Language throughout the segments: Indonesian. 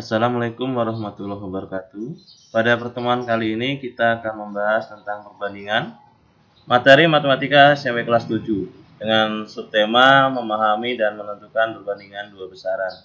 Assalamualaikum warahmatullahi wabarakatuh. Pada pertemuan kali ini kita akan membahas tentang perbandingan materi matematika SMP kelas 7 dengan subtema memahami dan menentukan perbandingan dua besaran.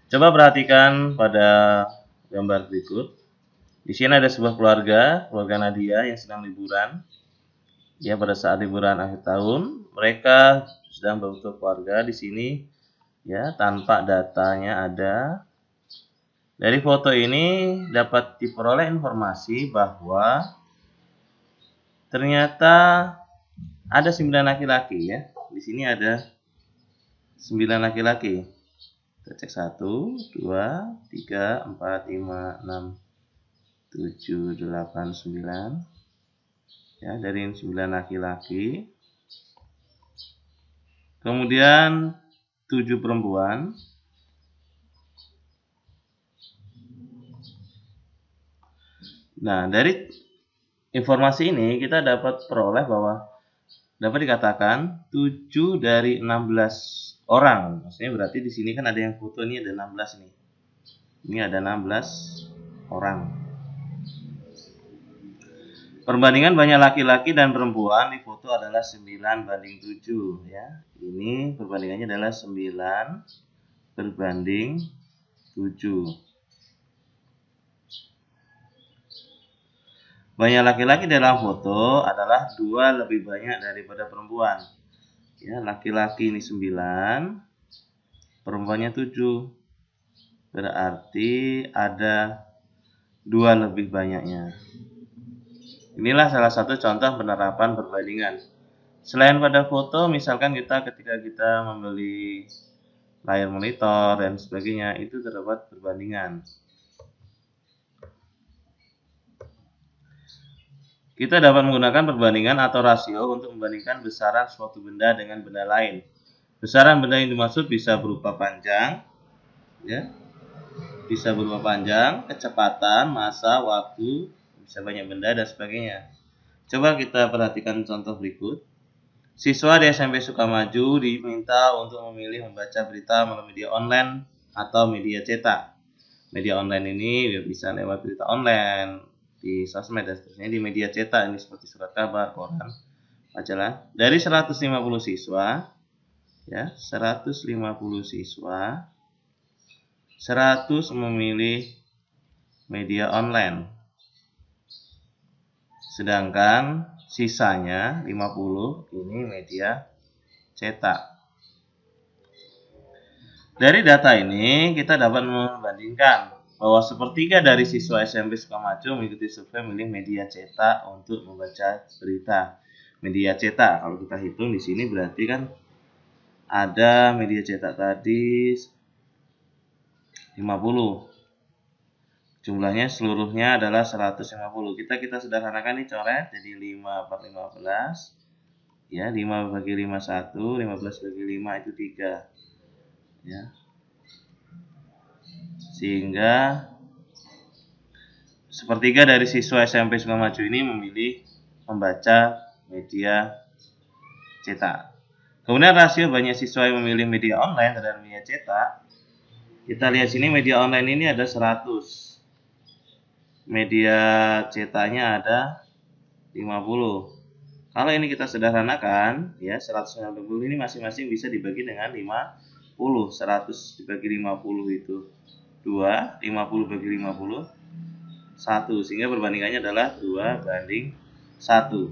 Coba perhatikan pada gambar berikut. Di sini ada sebuah keluarga Nadia yang sedang liburan. Ya, pada saat liburan akhir tahun, mereka sedang berbentuk keluarga di sini ya, tanpa datanya ada. Dari foto ini dapat diperoleh informasi bahwa ternyata ada 9 laki-laki ya. Di sini ada 9 laki-laki. Kita cek 1, 2, 3, 4, 5, 6, 7, 8, 9. Ya, dari 9 laki-laki. Kemudian 7 perempuan. Nah, dari informasi ini kita dapat peroleh bahwa dapat dikatakan 7 dari 16 orang. Maksudnya berarti di sini kan ada yang foto, ini ada 16 nih. Ini ada 16 orang. Perbandingan banyak laki-laki dan perempuan di foto adalah 9:7 ya. Ini perbandingannya adalah 9:7. Banyak laki-laki dalam foto adalah 2 lebih banyak daripada perempuan. Ya, laki-laki ini 9, perempuannya 7. Berarti ada 2 lebih banyaknya. Inilah salah satu contoh penerapan perbandingan. Selain pada foto, misalkan ketika kita membeli layar monitor dan sebagainya, itu terdapat perbandingan. Kita dapat menggunakan perbandingan atau rasio untuk membandingkan besaran suatu benda dengan benda lain. Besaran benda yang dimaksud bisa berupa panjang, ya, bisa berupa panjang, kecepatan, massa, waktu, bisa banyak benda dan sebagainya. Coba kita perhatikan contoh berikut. Siswa di SMP Sukamaju diminta untuk memilih membaca berita melalui media online atau media cetak. Media online ini bisa lewat berita online, di sosmed dan seterusnya. Di media cetak ini seperti surat kabar, koran, majalah. Dari 150 siswa ya, 150 siswa, 100 memilih media online. Sedangkan sisanya 50 ini media cetak. Dari data ini kita dapat membandingkan bahwa sepertiga dari siswa SMP Sukamaju mengikuti survei memilih media cetak untuk membaca berita. Media cetak, kalau kita hitung di sini berarti kan ada media cetak tadi 50. Jumlahnya seluruhnya adalah 150. Kita sederhanakan nih, coret jadi 5/15. Ya, 5 bagi 5 1, 15 bagi 5 itu 3. Ya. Sehingga sepertiga dari siswa SMP Sukamaju ini memilih membaca media cetak. Kemudian rasio banyak siswa yang memilih media online terhadap media cetak. Kita lihat sini, media online ini ada 100. Media cetaknya ada 50. Kalau ini kita sederhanakan, ya 190 ini masing-masing bisa dibagi dengan 50. 100 dibagi 50 itu 2, 50 bagi 50 1, sehingga perbandingannya adalah 2:1.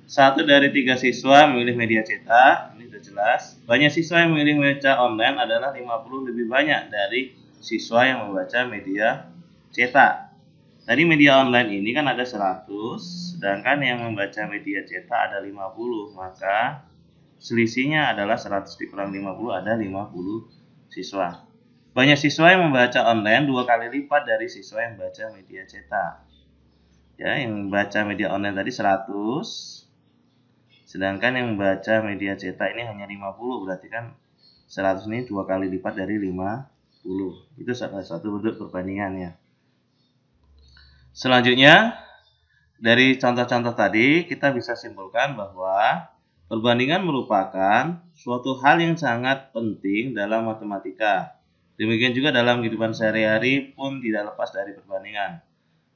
1 dari 3 siswa memilih media cetak, ini sudah jelas. Banyak siswa yang memilih membaca online adalah 50 lebih banyak dari siswa yang membaca media cetak. Tadi media online ini kan ada 100, sedangkan yang membaca media cetak ada 50, maka selisihnya adalah 100 dikurang 50, ada 50 siswa. Banyak siswa yang membaca online 2 kali lipat dari siswa yang membaca media cetak. Ya, yang membaca media online tadi 100, sedangkan yang membaca media cetak ini hanya 50, berarti kan 100 ini 2 kali lipat dari 50. Itu salah satu bentuk perbandingannya. Selanjutnya, dari contoh-contoh tadi kita bisa simpulkan bahwa perbandingan merupakan suatu hal yang sangat penting dalam matematika. Demikian juga dalam kehidupan sehari-hari pun tidak lepas dari perbandingan.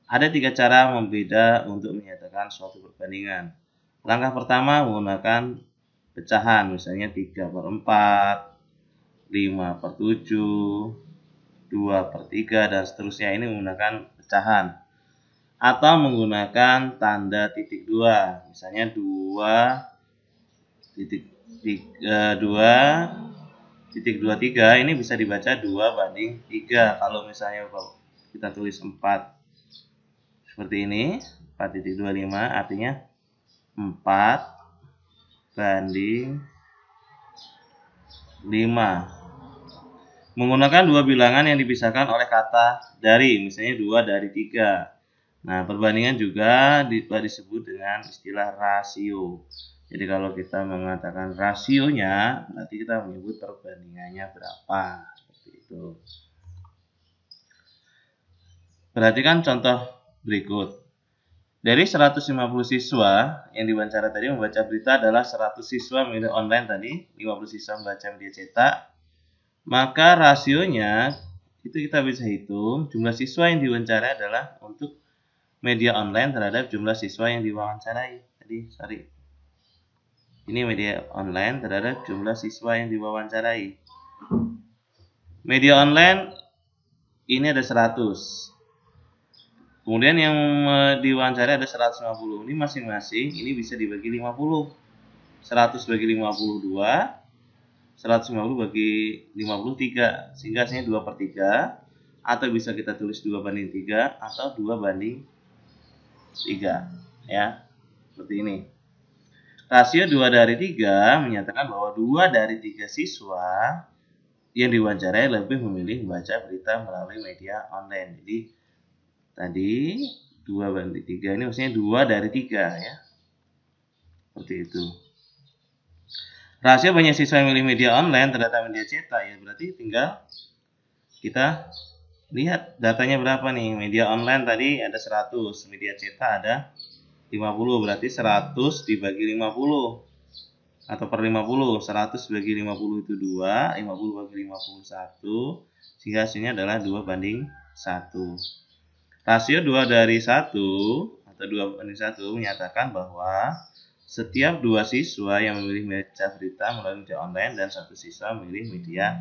Ada 3 cara membeda untuk menyatakan suatu perbandingan. Langkah pertama menggunakan pecahan, misalnya 3/4, 5/7, 2/3, dan seterusnya. Ini menggunakan pecahan. Atau menggunakan tanda titik 2, misalnya 2,23, ini bisa dibaca 2/3. Kalau misalnya kita tulis 4 seperti ini, 4,25, artinya 4/5. Menggunakan dua bilangan yang dipisahkan oleh kata dari, misalnya 2/3. Nah, perbandingan juga disebut dengan istilah rasio. Jadi kalau kita mengatakan rasionya, berarti kita menyebut perbandingannya berapa. Seperti itu. Perhatikan contoh berikut. Dari 150 siswa yang diwawancara tadi, membaca berita adalah 100 siswa media online tadi, 50 siswa membaca media cetak. Maka rasionya itu kita bisa hitung, jumlah siswa yang diwawancarai adalah untuk media online terhadap jumlah siswa yang diwawancarai. Ini media online terhadap jumlah siswa yang diwawancarai. Media online ini ada 100. Kemudian yang diwawancarai ada 150. Ini masing-masing ini bisa dibagi 50. 100 bagi 52, 150 bagi 53, sehingga hasilnya 2/3, atau bisa kita tulis 2/3 atau 2/3, ya, seperti ini. Rasio 2/3 menyatakan bahwa 2/3 siswa yang diwawancarai lebih memilih membaca berita melalui media online. Jadi tadi 2/3 ini maksudnya 2/3, ya, seperti itu. Rasio banyak siswa yang memilih media online terhadap media cetak, ya, berarti tinggal kita lihat datanya berapa nih. Media online tadi ada 100, media cetak ada 50, berarti 100 dibagi 50 atau per 50. 100 bagi 50 itu 2, 50 bagi 50 1, sehingga hasilnya adalah 2/1. Rasio 2/1 atau 2/1 menyatakan bahwa setiap 2 siswa yang memilih membaca berita melalui media online dan 1 siswa memilih media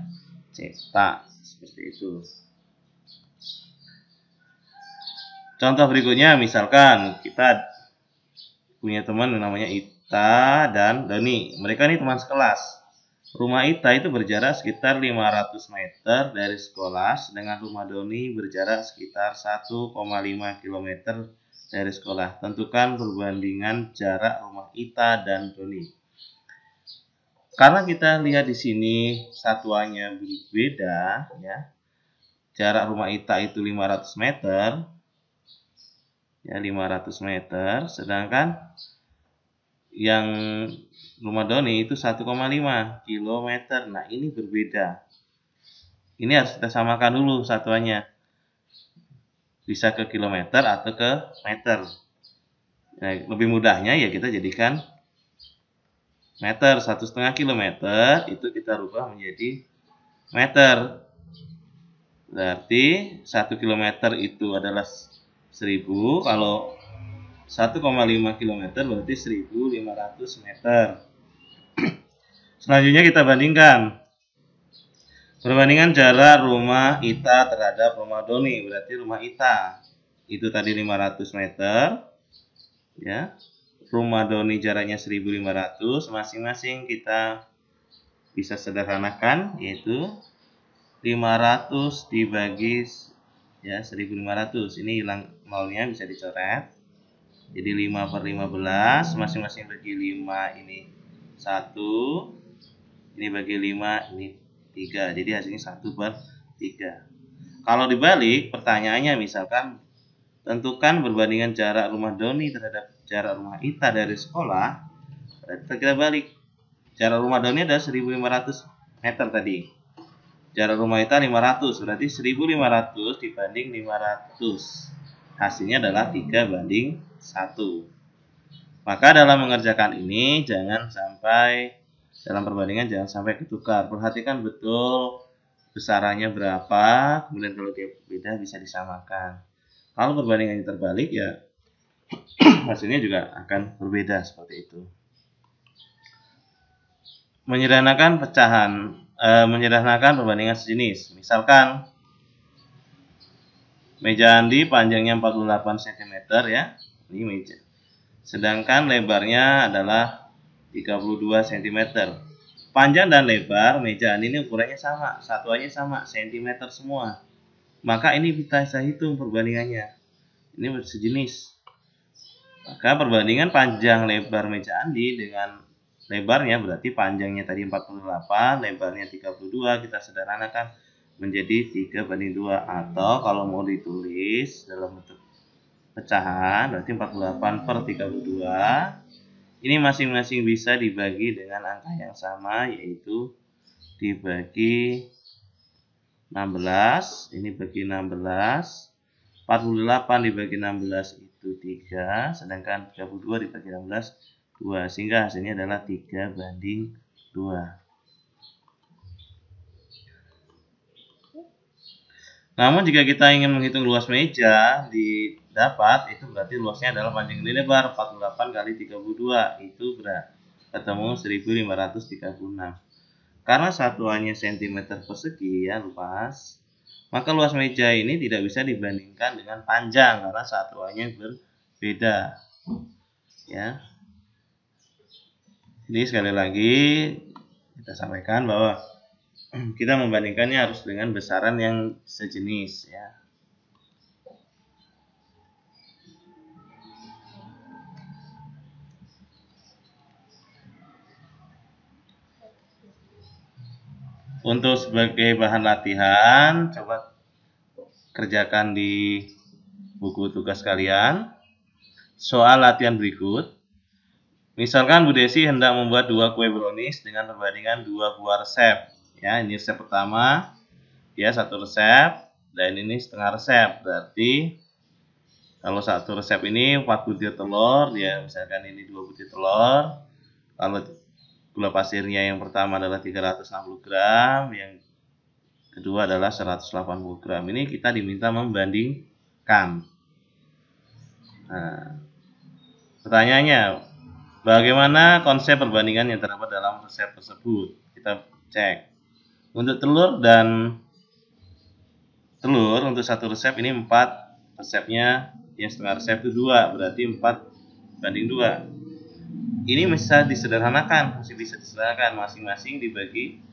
cetak. Seperti itu. Contoh berikutnya, misalkan kita punya teman yang namanya Ita dan Doni. Mereka ini teman sekelas. Rumah Ita itu berjarak sekitar 500 meter dari sekolah, sedangkan rumah Doni berjarak sekitar 1,5 km dari sekolah. Tentukan perbandingan jarak rumah Ita dan Doni. Karena kita lihat di sini satuannya berbeda, ya. Jarak rumah Ita itu 500 meter. Ya, 500 meter, sedangkan yang rumah Doni itu 1,5 km. Nah, ini berbeda. Ini harus kita samakan dulu satuannya. Bisa ke kilometer atau ke meter. Nah, lebih mudahnya ya kita jadikan meter. 1,5 km itu kita rubah menjadi meter. Berarti 1 km itu adalah 1000. Kalau 1,5 km berarti 1.500 meter. Selanjutnya kita bandingkan. Perbandingan jarak rumah Ita terhadap rumah Doni. Berarti rumah Ita itu tadi 500 meter. Ya. Rumah Doni jaraknya 1.500. Masing-masing kita bisa sederhanakan, yaitu 500 dibagi, ya, 1.500. Ini hilang nolnya, bisa dicoret. Jadi 5/15, masing-masing bagi 5, ini 1, ini bagi 5, ini 3. Jadi hasilnya 1/3. Kalau dibalik, pertanyaannya misalkan tentukan perbandingan jarak rumah Doni terhadap jarak rumah Ita dari sekolah. Kita balik. Jarak rumah Doni adalah 1.500 meter tadi. Jarak rumah Ita 500, berarti 1.500 dibanding 500. Hasilnya adalah 3/1. Maka dalam mengerjakan ini dalam perbandingan jangan sampai ketukar. Perhatikan betul besarannya berapa, kemudian kalau dia beda bisa disamakan. Kalau perbandingannya terbalik ya hasilnya juga akan berbeda seperti itu. Menyederhanakan perbandingan sejenis. Misalkan meja Andi panjangnya 48 cm ya, ini meja. Sedangkan lebarnya adalah 32 cm. Panjang dan lebar meja Andi ini ukurannya sama, satuannya sama, cm semua. Maka ini kita bisa hitung perbandingannya. Ini sejenis. Maka perbandingan panjang lebar meja Andi dengan lebarnya berarti panjangnya tadi 48, lebarnya 32, kita sederhanakan menjadi 3:2. Atau kalau mau ditulis dalam bentuk pecahan berarti 48/32. Ini masing-masing bisa dibagi dengan angka yang sama, yaitu dibagi 16, ini bagi 16, 48 dibagi 16 itu 3, sedangkan 32 dibagi 16, 2, sehingga hasilnya adalah 3:2. Namun jika kita ingin menghitung luas meja didapat, itu berarti luasnya adalah panjang kali lebar 48 kali 32, itu ketemu 1536. Karena satuannya cm persegi ya luas, maka luas meja ini tidak bisa dibandingkan dengan panjang karena satuannya berbeda. Ya. Jadi sekali lagi kita sampaikan bahwa kita membandingkannya harus dengan besaran yang sejenis ya. Untuk sebagai bahan latihan, coba kerjakan di buku tugas kalian. Soal latihan berikut. Misalkan Bu Desi hendak membuat 2 kue brownies dengan perbandingan 2 buah resep. Ya, ini resep pertama, ya 1 resep, dan ini setengah resep. Berarti kalau 1 resep ini 4 butir telur, ya misalkan ini 2 butir telur. Kalau gula pasirnya yang pertama adalah 360 gram, yang kedua adalah 180 gram. Ini kita diminta membandingkan. Nah, pertanyaannya, bagaimana konsep perbandingan yang terdapat dalam resep tersebut? Kita cek. Untuk telur untuk 1 resep ini 4, resepnya yang setengah resep itu 2, berarti 4:2. Ini bisa disederhanakan, masing-masing dibagi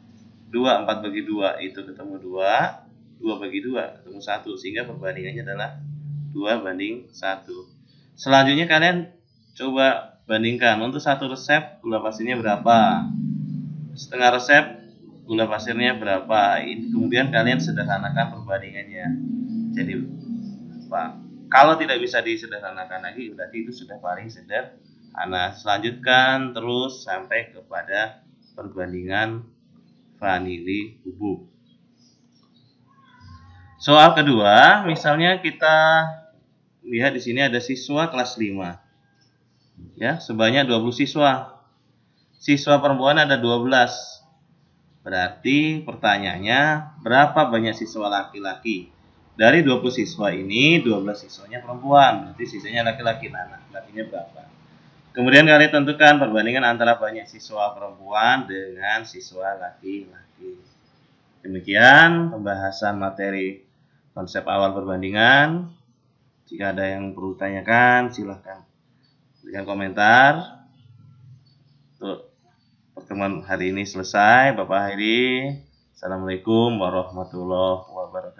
2, 4/2 itu ketemu 2, 2/2 ketemu 1, sehingga perbandingannya adalah 2:1. Selanjutnya kalian coba bandingkan untuk 1 resep gula pasirnya berapa, setengah resep gula pasirnya berapa. Kemudian kalian sederhanakan perbandingannya. Jadi kalau tidak bisa disederhanakan lagi berarti itu sudah paling sederhana. Selanjutkan terus sampai kepada perbandingan vanili bubuk. Soal kedua, misalnya kita lihat di sini ada siswa kelas 5. Ya, sebanyak 20 siswa. Siswa perempuan ada 12. Berarti pertanyaannya, berapa banyak siswa laki-laki? Dari 20 siswa ini, 12 siswanya perempuan. Berarti sisanya laki-laki. Nah, laki-lakinya berapa? Kemudian kalian tentukan perbandingan antara banyak siswa perempuan dengan siswa laki-laki. Demikian pembahasan materi konsep awal perbandingan. Jika ada yang perlu ditanyakan, silahkan berikan komentar. Untuk pertemuan hari ini selesai. Bapak Heri, Assalamualaikum warahmatullahi wabarakatuh.